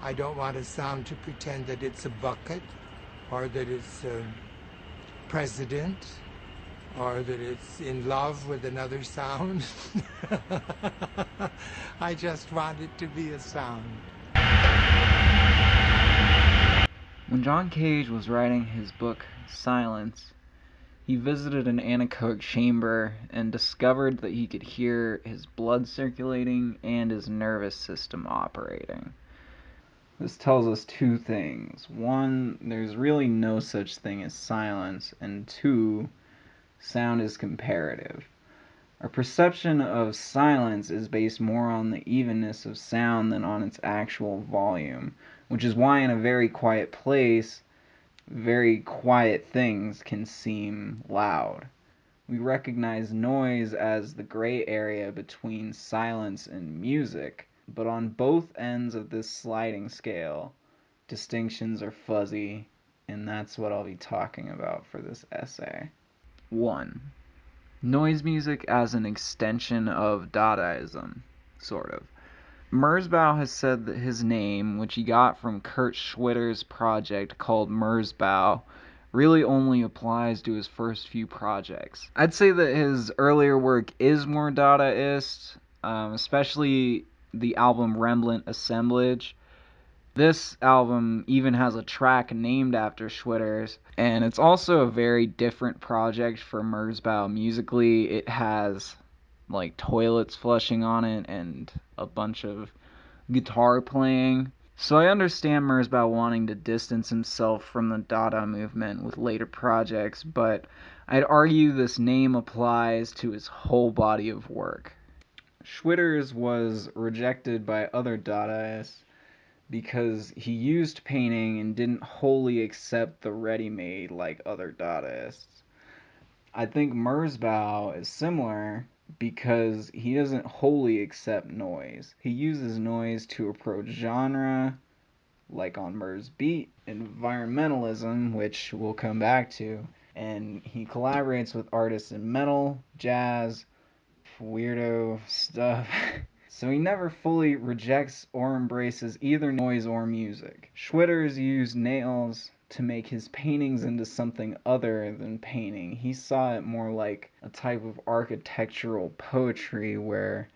I don't want a sound to pretend that it's a bucket, or that it's a president, or that it's in love with another sound. I just want it to be a sound. When John Cage was writing his book Silence, he visited an anechoic chamber and discovered that he could hear his blood circulating and his nervous system operating. This tells us two things. One, there's really no such thing as silence, and two, sound is comparative. Our perception of silence is based more on the evenness of sound than on its actual volume, which is why in a very quiet place, very quiet things can seem loud. We recognize noise as the gray area between silence and music, but on both ends of this sliding scale, distinctions are fuzzy, and that's what I'll be talking about for this essay. 1. Noise music as an extension of Dadaism, sort of. Merzbow has said that his name, which he got from Kurt Schwitters' project called Merzbow, really only applies to his first few projects. I'd say that his earlier work is more Dadaist, especially the album Rembrandt Assemblage. This album even has a track named after Schwitters, and it's also a very different project for Merzbow musically. It has like toilets flushing on it and a bunch of guitar playing. So I understand Merzbow wanting to distance himself from the Dada movement with later projects, but I'd argue this name applies to his whole body of work. Schwitters was rejected by other Dadaists because he used painting and didn't wholly accept the ready-made like other Dadaists. I think Merzbow is similar because he doesn't wholly accept noise. He uses noise to approach genre, like on Merzbeat, environmentalism, which we'll come back to, and he collaborates with artists in metal, jazz, weirdo stuff. So he never fully rejects or embraces either noise or music. Schwitters used nails to make his paintings into something other than painting. He saw it more like a type of architectural poetry where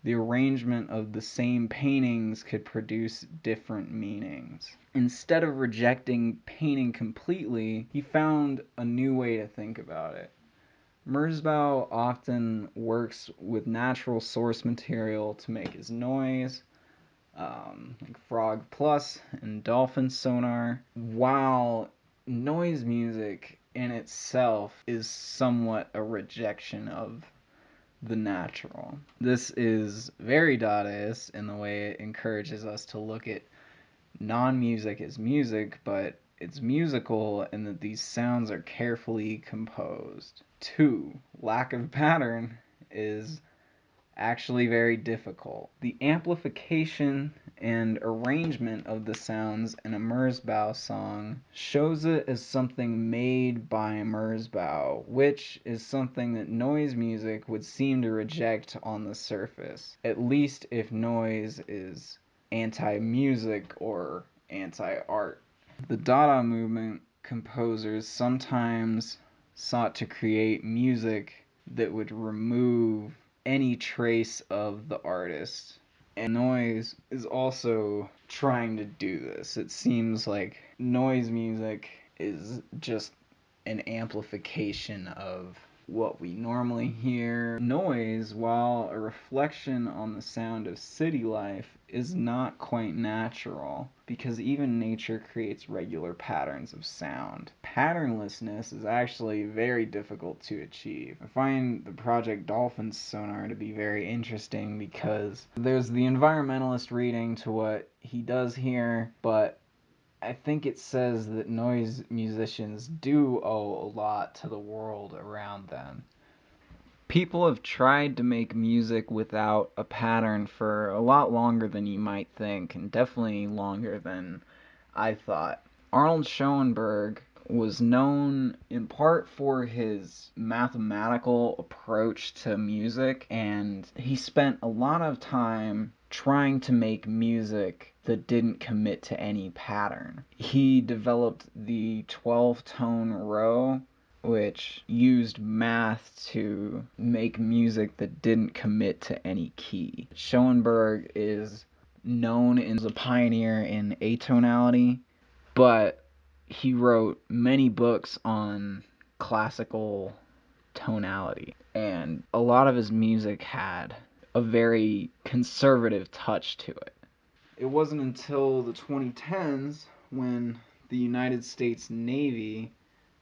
the arrangement of the same paintings could produce different meanings. Instead of rejecting painting completely, he found a new way to think about it. Merzbow often works with natural source material to make his noise, like Frog Plus and Dolphin Sonar, while noise music in itself is somewhat a rejection of the natural. This is very Dadaist in the way it encourages us to look at non-music as music, but it's musical in that these sounds are carefully composed. 2. Lack of pattern is actually very difficult. The amplification and arrangement of the sounds in a Merzbow song shows it as something made by Merzbow, which is something that noise music would seem to reject on the surface, at least if noise is anti-music or anti-art. The Dada movement composers sometimes sought to create music that would remove any trace of the artist. And noise is also trying to do this. It seems like noise music is just an amplification of what we normally hear. Noise, while a reflection on the sound of city life, is not quite natural, because even nature creates regular patterns of sound. Patternlessness is actually very difficult to achieve. I find the project Dolphin Sonar to be very interesting because there's the environmentalist reading to what he does here, but I think it says that noise musicians do owe a lot to the world around them. People have tried to make music without a pattern for a lot longer than you might think, and definitely longer than I thought. Arnold Schoenberg was known in part for his mathematical approach to music, and he spent a lot of time trying to make music that didn't commit to any pattern. He developed the 12-tone row, which used math to make music that didn't commit to any key. Schoenberg is known as a pioneer in atonality, but he wrote many books on classical tonality, and a lot of his music had a very conservative touch to it. It wasn't until the 2010s when the United States Navy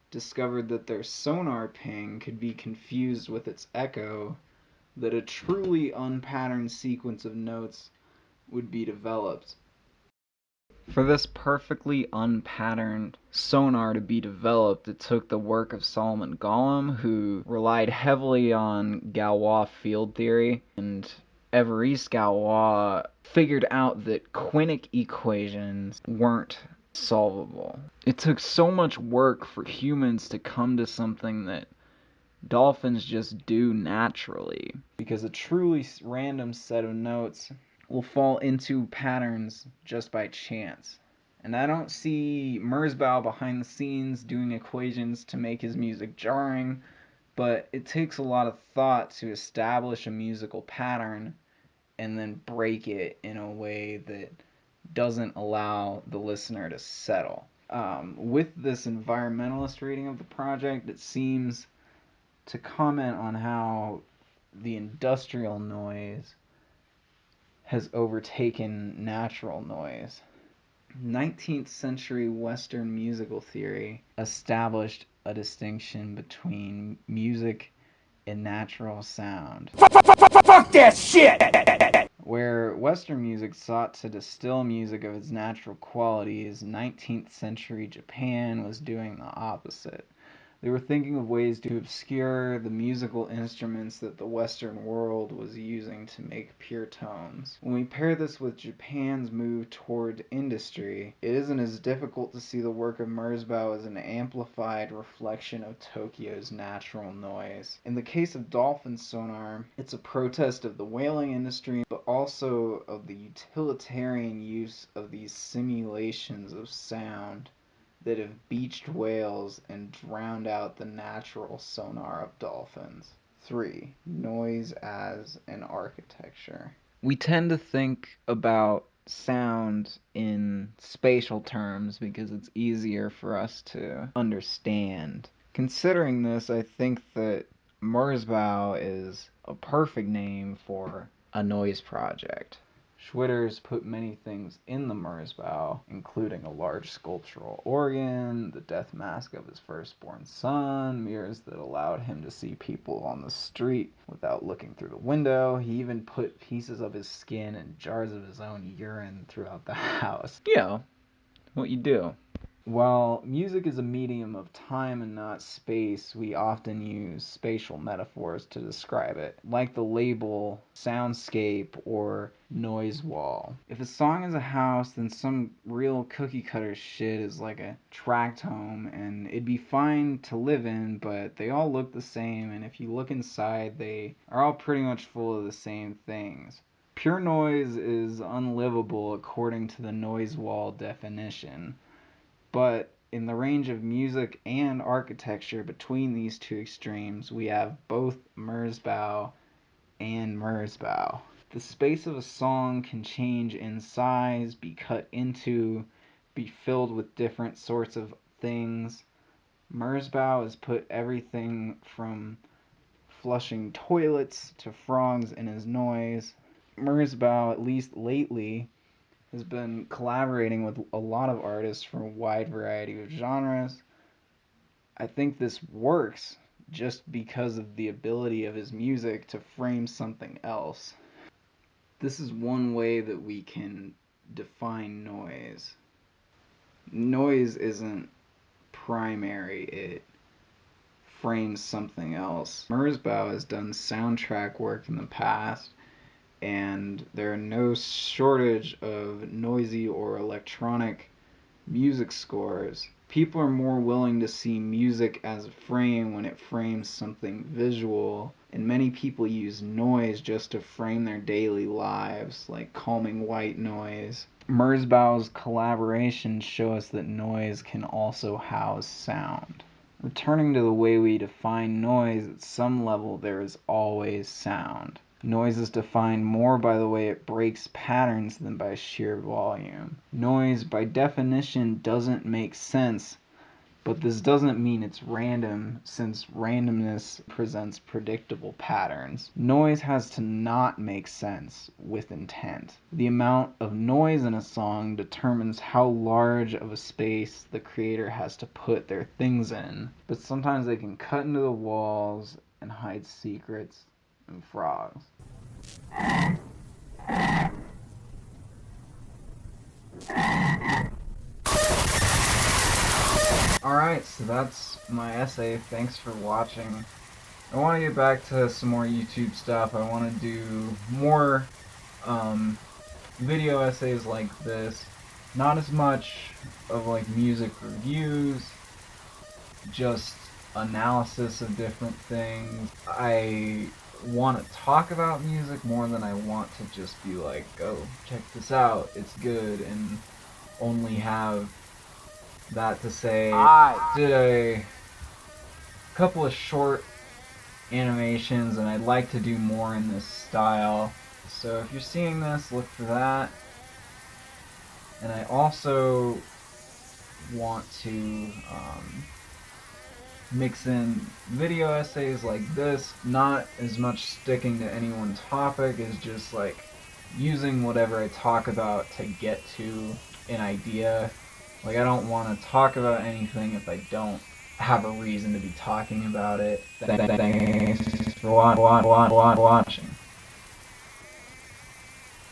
discovered that their sonar ping could be confused with its echo that a truly unpatterned sequence of notes would be developed. For this perfectly unpatterned sonar to be developed, it took the work of Solomon Golem, who relied heavily on Galois field theory, and Évariste Galois figured out that quintic equations weren't solvable. It took so much work for humans to come to something that dolphins just do naturally, because a truly random set of notes will fall into patterns just by chance. And I don't see Merzbow behind the scenes doing equations to make his music jarring, but it takes a lot of thought to establish a musical pattern and then break it in a way that doesn't allow the listener to settle. With this environmentalist reading of the project, it seems to comment on how the industrial noise has overtaken natural noise. 19th century Western musical theory established a distinction between music and natural sound. Fuck that shit! Where Western music sought to distill music of its natural qualities, 19th century Japan was doing the opposite. They were thinking of ways to obscure the musical instruments that the Western world was using to make pure tones. When we pair this with Japan's move toward industry, it isn't as difficult to see the work of Merzbow as an amplified reflection of Tokyo's natural noise. In the case of dolphin sonar, it's a protest of the whaling industry, but also of the utilitarian use of these simulations of sound that have beached whales and drowned out the natural sonar of dolphins. 3. Noise as an architecture. We tend to think about sound in spatial terms because it's easier for us to understand. Considering this, I think that Merzbow is a perfect name for a noise project. Schwitters put many things in the Merzbow, including a large sculptural organ, the death mask of his firstborn son, mirrors that allowed him to see people on the street without looking through the window. He even put pieces of his skin and jars of his own urine throughout the house. Yeah, what you do. While music is a medium of time and not space, we often use spatial metaphors to describe it, like the label soundscape or noise wall. If a song is a house, then some real cookie cutter shit is like a tract home, and it'd be fine to live in, but they all look the same, and if you look inside, they are all pretty much full of the same things. Pure noise is unlivable according to the noise wall definition. But in the range of music and architecture between these two extremes, we have both Merzbow and Merzbow. The space of a song can change in size, be cut into, be filled with different sorts of things. Merzbow has put everything from flushing toilets to frogs in his noise. Merzbow, at least lately, has been collaborating with a lot of artists from a wide variety of genres. I think this works just because of the ability of his music to frame something else. This is one way that we can define noise. Noise isn't primary, it frames something else. Merzbow has done soundtrack work in the past, and there are no shortage of noisy or electronic music scores. People are more willing to see music as a frame when it frames something visual, and many people use noise just to frame their daily lives, like calming white noise. Merzbow's collaborations show us that noise can also house sound. Returning to the way we define noise, at some level there is always sound. Noise is defined more by the way it breaks patterns than by sheer volume. Noise, by definition, doesn't make sense, but this doesn't mean it's random, since randomness presents predictable patterns. Noise has to not make sense with intent. The amount of noise in a song determines how large of a space the creator has to put their things in, but sometimes they can cut into the walls and hide secrets and frogs. Alright, so that's my essay. Thanks for watching. I want to get back to some more YouTube stuff. I want to do more video essays like this. Not as much of like music reviews, just analysis of different things. I want to talk about music more than I want to just be like, oh, check this out, it's good, and only have that to say. I did a couple of short animations, and I'd like to do more in this style. So if you're seeing this, look for that. And I also want to mix in video essays like this, not as much sticking to any one topic as just like using whatever I talk about to get to an idea. Like, I don't want to talk about anything if I don't have a reason to be talking about it. Thanks for watching.